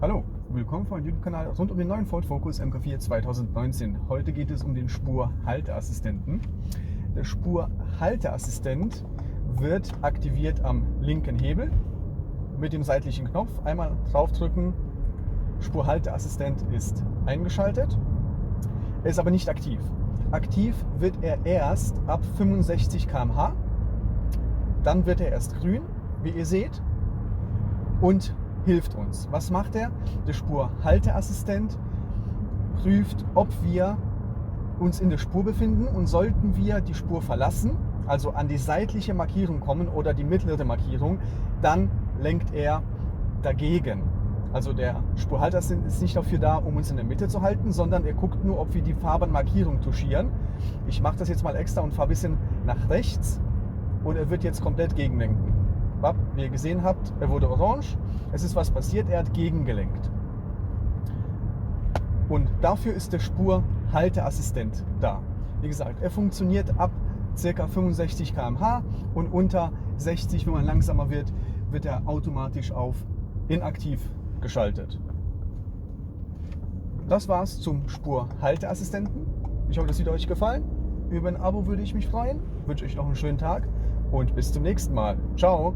Hallo, willkommen auf meinem YouTube-Kanal rund um den neuen Ford Focus MK4 2019. Heute geht es um den Spurhalteassistenten. Der Spurhalteassistent wird aktiviert am linken Hebel mit dem seitlichen Knopf. Einmal draufdrücken, Spurhalteassistent ist eingeschaltet. Er ist aber nicht aktiv. Aktiv wird er erst ab 65 km/h. Dann wird er erst grün, wie ihr seht, und hilft uns. Was macht er? Der Spurhalteassistent prüft, ob wir uns in der Spur befinden, und sollten wir die Spur verlassen, also an die seitliche Markierung kommen oder die mittlere Markierung, dann lenkt er dagegen. Also der Spurhalteassistent ist nicht dafür da, um uns in der Mitte zu halten, sondern er guckt nur, ob wir die Fahrbahnmarkierung touchieren. Ich mache das jetzt mal extra und fahre ein bisschen nach rechts, und er wird jetzt komplett gegenlenken. Wie ihr gesehen habt, er wurde orange. Es ist was passiert, er hat gegengelenkt. Und dafür ist der Spurhalteassistent da. Wie gesagt, er funktioniert ab ca. 65 km/h und unter 60, wenn man langsamer wird, wird er automatisch auf inaktiv geschaltet. Das war's zum Spurhalteassistenten. Ich hoffe, das hat euch gefallen. Über ein Abo würde ich mich freuen. Ich wünsche euch noch einen schönen Tag und bis zum nächsten Mal. Ciao!